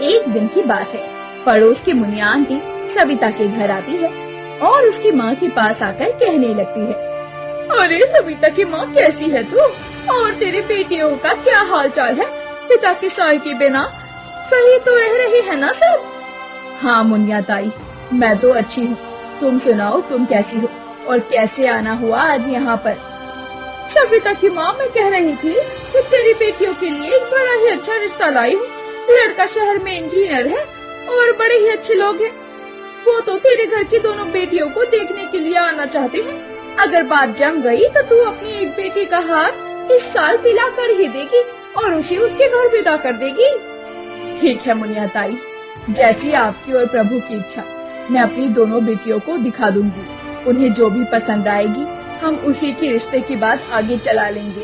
एक दिन की बात है। पड़ोस की मुनिया आंटी सविता के घर आती है और उसकी माँ के पास आकर कहने लगती है, अरे सविता की माँ, कैसी है तू? और तेरे बेटियों का क्या हाल चाल है? पिता के साय के बिना सही तो रह रही है ना सब? हाँ मुनिया ताई, मैं तो अच्छी हूँ। तुम सुनाओ, तुम कैसी हो और कैसे आना हुआ आज यहाँ पर? सविता की माँ, मैं कह रही थी कि तेरी बेटियों के लिए एक बड़ा ही अच्छा रिश्ता लाई हूँ। लड़का शहर में इंजीनियर है और बड़े ही अच्छे लोग हैं। वो तो तेरे घर की दोनों बेटियों को देखने के लिए आना चाहते हैं। अगर बात जम गई तो तू अपनी एक बेटी का हाथ इस साल पिला कर ही देगी और उसे उसके घर विदा कर देगी। ठीक है मुनिया ताई, जैसी आपकी और प्रभु की इच्छा। मैं अपनी दोनों बेटियों को दिखा दूंगी। उन्हें जो भी पसंद आएगी हम उसी के रिश्ते की बात आगे चला लेंगे।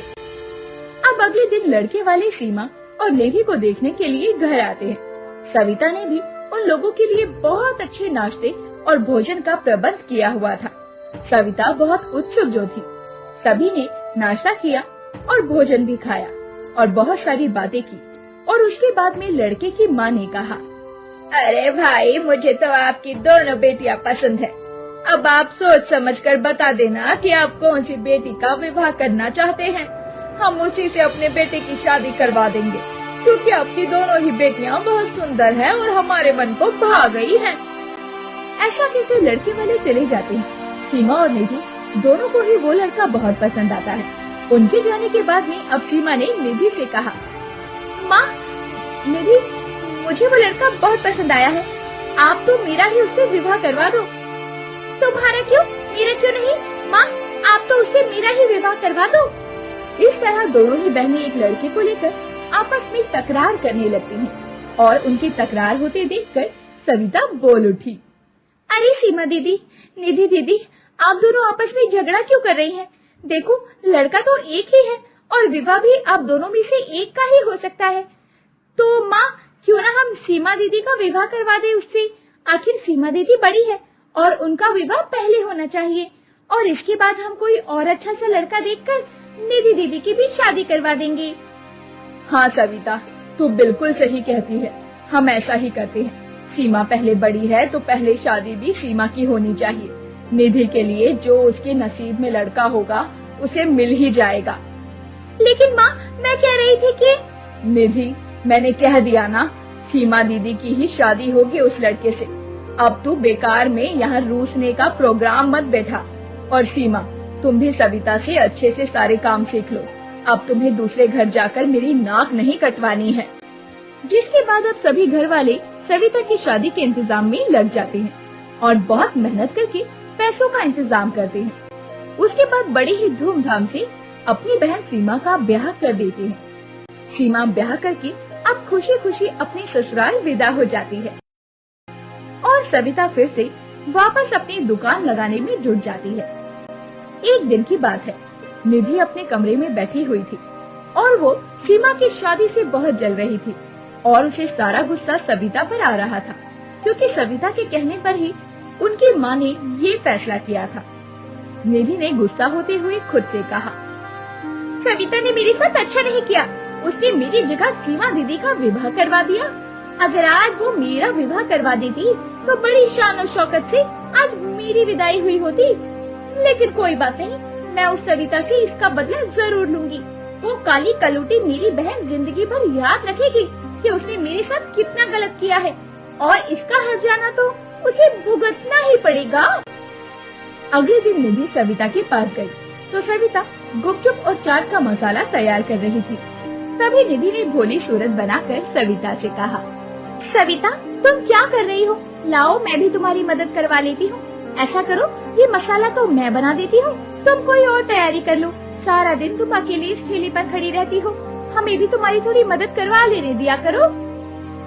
अब अगले दिन लड़के वाले सीमा और निधि को देखने के लिए घर आते हैं। सविता ने भी उन लोगों के लिए बहुत अच्छे नाश्ते और भोजन का प्रबंध किया हुआ था। सविता बहुत उत्सुक जो थी। सभी ने नाश्ता किया और भोजन भी खाया और बहुत सारी बातें की। और उसके बाद में लड़के की माँ ने कहा, अरे भाई, मुझे तो आपकी दोनों बेटियां पसंद है। अब आप सोच समझ कर बता देना कि आप कौन सी बेटी का विवाह करना चाहते हैं। हम उसी से अपने बेटे की शादी करवा देंगे, क्योंकि आपकी दोनों ही बेटियां बहुत सुंदर हैं और हमारे मन को भा गई हैं। ऐसा कहकर लड़के वाले चले जाते हैं। सीमा और निधि दोनों को ही वो लड़का बहुत पसंद आता है। उनके जाने के बाद में अब सीमा ने निधि से कहा, माँ, निधि, मुझे वो लड़का बहुत पसंद आया है। आप तो मेरा ही उससे विवाह करवा दो। तुम्हारा क्यों, मेरा क्यों नहीं? माँ, आप तो उससे मेरा ही विवाह करवा दो। इस तरह दोनों ही बहनें एक लड़के को लेकर आपस में तकरार करने लगती हैं और उनकी तकरार होते देखकर सविता बोल उठी, अरे सीमा दीदी, निधि दीदी, आप दोनों आपस में झगड़ा क्यों कर रही हैं? देखो, लड़का तो एक ही है और विवाह भी आप दोनों में से एक का ही हो सकता है। तो माँ, क्यों ना हम सीमा दीदी का विवाह करवा दें उससे? आखिर सीमा दीदी बड़ी है और उनका विवाह पहले होना चाहिए और इसके बाद हम कोई और अच्छा सा लड़का देखकर निधि दीदी की भी शादी करवा देंगे। हाँ सविता, तू बिल्कुल सही कहती है। हम ऐसा ही करते हैं। सीमा पहले बड़ी है तो पहले शादी भी सीमा की होनी चाहिए। निधि के लिए जो उसके नसीब में लड़का होगा उसे मिल ही जाएगा। लेकिन माँ, मैं कह रही थी कि निधि, मैंने कह दिया ना, सीमा दीदी की ही शादी होगी उस लड़के से। अब तू बेकार में यहाँ रूसने का प्रोग्राम मत बैठा। और सीमा, तुम भी सविता से अच्छे से सारे काम सीख लो। अब तुम्हें दूसरे घर जाकर मेरी नाक नहीं कटवानी है। जिसके बाद अब सभी घर वाले सविता की शादी के इंतजाम में लग जाते हैं और बहुत मेहनत करके पैसों का इंतजाम करते हैं। उसके बाद बड़े ही धूमधाम से अपनी बहन सीमा का ब्याह कर देते हैं। सीमा ब्याह करके अब खुशी खुशी अपने ससुराल विदा हो जाती है और सविता फिर से वापस अपनी दुकान लगाने में जुट जाती है। एक दिन की बात है। निधि अपने कमरे में बैठी हुई थी और वो सीमा की शादी से बहुत जल रही थी और उसे सारा गुस्सा सविता पर आ रहा था, क्योंकि सविता के कहने पर ही उनकी माँ ने ये फैसला किया था। निधि ने गुस्सा होते हुए खुद से कहा, सविता ने मेरे साथ अच्छा नहीं किया। उसने मेरी जगह सीमा दीदी का विवाह करवा दिया। अगर आज वो मेरा विवाह करवा देती तो बड़ी शान और शौकत से आज मेरी विदाई हुई होती। लेकिन कोई बात नहीं, मैं उस सविता से इसका बदला जरूर लूंगी। वो काली कलूटी मेरी बहन जिंदगी भर याद रखेगी कि उसने मेरे साथ कितना गलत किया है और इसका हर जाना तो उसे भुगतना ही पड़ेगा। अगले दिन निधि सविता के पास गई तो सविता गुपचुप और चाट का मसाला तैयार कर रही थी। तभी निधि ने भोली सूरत बनाकर सविता से कहा, सविता, तुम क्या कर रही हो? लाओ, मैं भी तुम्हारी मदद करवा लेती हूँ। ऐसा करो, ये मसाला तो मैं बना देती हूँ, तुम कोई और तैयारी कर लो। सारा दिन तुम अकेले इस ठेले पर खड़ी रहती हो, हमें भी तुम्हारी थोड़ी मदद करवा लेने दिया करो।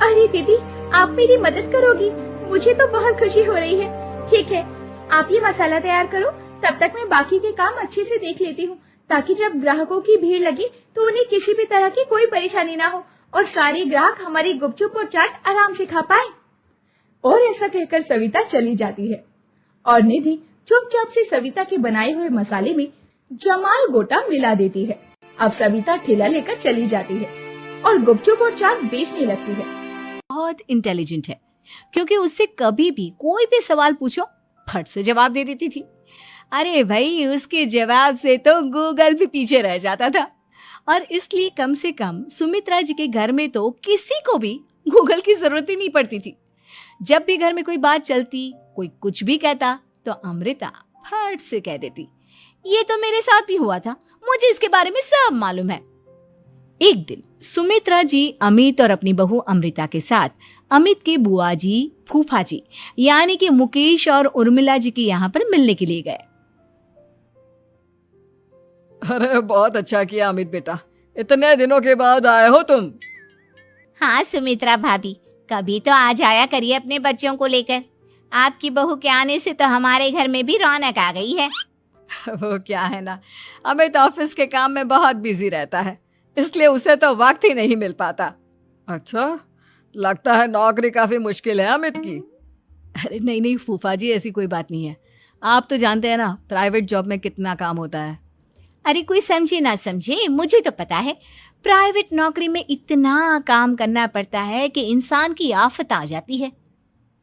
अरे दीदी, आप मेरी मदद करोगी? मुझे तो बहुत खुशी हो रही है। ठीक है, आप ये मसाला तैयार करो, तब तक मैं बाकी के काम अच्छे से देख लेती हूँ, ताकि जब ग्राहकों की भीड़ लगे तो उन्हें किसी भी तरह की कोई परेशानी ना हो और सारे ग्राहक हमारी गुपचुप और चाट आराम से खा पाए। और ऐसा कहकर सविता चली जाती है और निधि चुपचाप से सविता के बनाए हुए मसाले में जमाल गोटा मिला देती है। अब सविता ठेला लेकर चली जाती है और गुपचुप और चाट बेचने लगती है। बहुत इंटेलिजेंट है, क्योंकि उससे कभी भी कोई भी सवाल पूछो फट से जवाब दे देती थी। अरे भाई, उसके जवाब से तो गूगल भी पीछे रह जाता था। और इसलिए कम से कम सुमित्रा जी के घर में तो किसी को भी गूगल की जरूरत ही नहीं पड़ती थी। जब भी घर में कोई बात चलती, कोई कुछ भी कहता, तो अमृता फट से कह देती, ये तो मेरे साथ भी हुआ था, मुझे इसके बारे में सब मालूम है। एक दिन सुमित्रा जी अमित और अपनी बहू अमृता के साथ अमित के बुआ जी, फूफा जी यानी कि मुकेश और उर्मिला जी के यहाँ पर मिलने के लिए गए। अरे बहुत अच्छा किया अमित बेटा, इतने दिनों के बाद आए हो तुम। हाँ सुमित्रा भाभी, कभी तो आ जाया करिए अपने बच्चों को लेकर। आपकी बहू के आने से तो हमारे घर में भी रौनक आ गई है। वो क्या है ना, अमित ऑफिस के काम में बहुत बिजी रहता है, इसलिए उसे तो वक्त ही नहीं मिल पाता। अच्छा, लगता है नौकरी काफी मुश्किल है अमित की। अरे नहीं नहीं फूफा जी, ऐसी कोई बात नहीं है। आप तो जानते हैं ना प्राइवेट जॉब में कितना काम होता है। अरे कोई समझे ना समझे, मुझे तो पता है प्राइवेट नौकरी में इतना काम करना पड़ता है कि इंसान की आफत आ जाती है।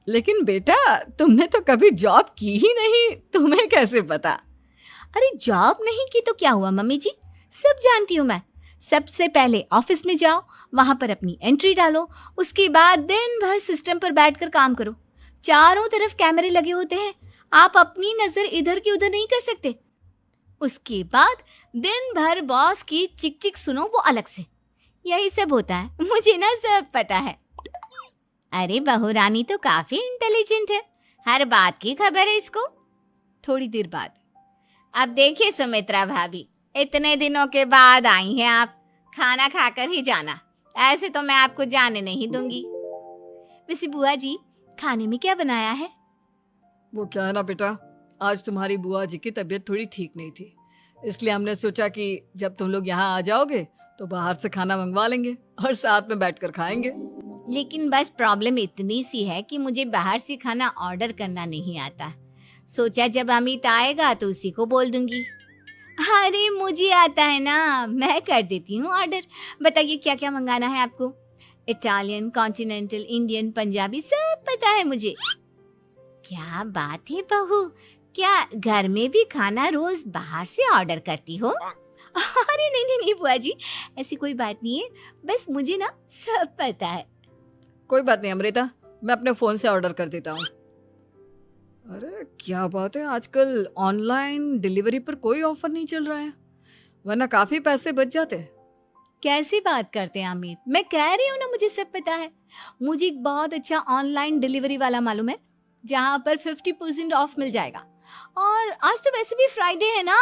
लेकिन बेटा, तुमने तो कभी जॉब की ही नहीं, तुम्हें कैसे पता? अरे जॉब नहीं की तो क्या हुआ मम्मी जी, सब जानती हूँ मैं। सबसे पहले ऑफिस में जाओ, वहां पर अपनी एंट्री डालो, उसके बाद दिन भर सिस्टम पर बैठकर काम करो। चारों तरफ कैमरे लगे होते हैं, आप अपनी नजर इधर की उधर नहीं कर सकते। उसके बाद दिन भर बॉस की चिक चिक सुनो, वो अलग से। यही सब होता है, मुझे ना सब पता है। अरे बहू रानी तो काफी इंटेलिजेंट है, हर बात की खबर है इसको। थोड़ी देर बाद, अब देखिए सुमित्रा भाभी, इतने दिनों के बाद आई हैं आप, खाना खाकर ही जाना, ऐसे तो मैं आपको जाने नहीं दूंगी। वैसे बुआ जी, खाने में क्या बनाया है? वो क्या है ना बेटा, आज तुम्हारी बुआ जी की तबीयत थोड़ी ठीक नहीं थी, इसलिए हमने सोचा कि जब तुम लोग यहाँ आ जाओगे तो बाहर से खाना मंगवा लेंगे और साथ में बैठकर खाएंगे। लेकिन बस प्रॉब्लम इतनी सी है कि मुझे बाहर से खाना ऑर्डर करना नहीं आता। सोचा जब अमित आएगा तो उसी को बोल दूंगी। अरे मुझे आता है ना, मैं कर देती हूँ ऑर्डर। बताइए क्या क्या मंगाना है आपको? इटालियन, कॉन्टिनेंटल, इंडियन, पंजाबी, सब पता है मुझे। क्या बात है बहू, क्या घर में भी खाना रोज बाहर से ऑर्डर करती हो? अरे नहीं नहीं नहीं बुआ जी, ऐसी कोई बात नहीं है, बस मुझे ना सब पता है। कोई बात नहीं अमृता, मैं अपने फोन से ऑर्डर कर देता हूँ। अरे क्या बात है, आजकल ऑनलाइन डिलीवरी पर कोई ऑफर नहीं चल रहा है, वरना काफी पैसे बच जाते। कैसी बात करते हैं अमित, मैं कह रही हूँ ना मुझे सब पता है। मुझे एक बहुत अच्छा ऑनलाइन डिलीवरी वाला मालूम है, जहाँ पर 50% ऑफ मिल जाएगा। और आज तो वैसे भी फ्राइडे है ना,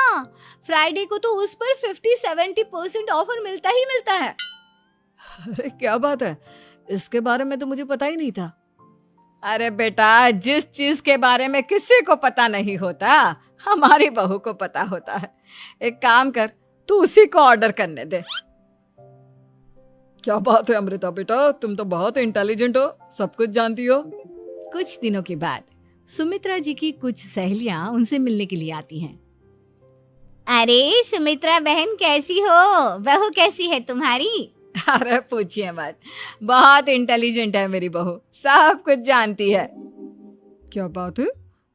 फ्राइडे को तो उस पर 50-70% ऑफर मिलता ही मिलता है। अरे क्या बात है, इसके बारे में तो मुझे पता ही नहीं था। अरे बेटा, जिस चीज के बारे में किसी को पता नहीं होता, हमारी बहू को पता होता है। एक काम कर, तू उसी को ऑर्डर करने दे। क्या बात है अमृता बेटा, तुम तो बहुत इंटेलिजेंट हो, सब कुछ जानती हो। कुछ दिनों के बाद सुमित्रा जी की कुछ सहेलियां उनसे मिलने के लिए आती हैं। अरे सुमित्रा बहन कैसी हो, बहू कैसी है तुम्हारी? अरे पूछिए मत, बहुत इंटेलिजेंट है मेरी बहू, सब कुछ जानती है। क्या बात है,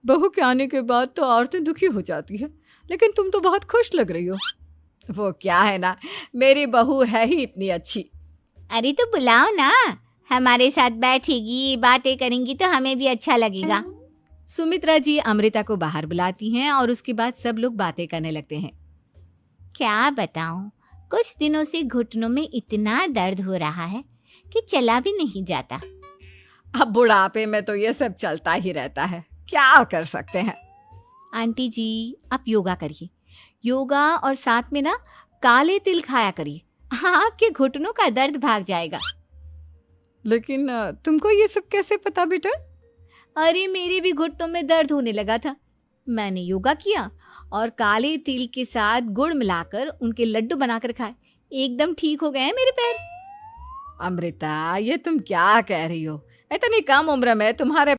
बहू के आने के बाद तो औरतें दुखी हो जाती है, लेकिन तुम तो बहुत खुश लग रही हो। वो क्या है ना, मेरी बहू है ही इतनी अच्छी। अरे तो बुलाओ ना, हमारे साथ बैठेगी, बातें करेंगी तो हमें भी अच्छा लगेगा। सुमित्रा जी अमृता को बाहर बुलाती हैं और उसके बाद सब लोग बातें करने लगते हैं। क्या बताऊं, कुछ दिनों से घुटनों में इतना दर्द हो रहा है कि चला भी नहीं जाता। अब बुढ़ापे में तो ये सब चलता ही रहता है, क्या कर सकते हैं। आंटी जी, आप योगा करिए, योगा और साथ में ना काले तिल खाया करिए, आपके घुटनों का दर्द भाग जाएगा। लेकिन तुमको ये सब कैसे पता बेटा? अरे मेरे भी घुटनों में दर्द होने लगा था, मैंने योगा किया और काले तिल के साथ गुड़ मिलाकर उनके लड्डू बनाकर खाए, एकदम ठीक हो गए हैं मेरे पैर। अमृता, ये तुम क्या कह रही हो, इतनी कम उम्र में तुम्हारे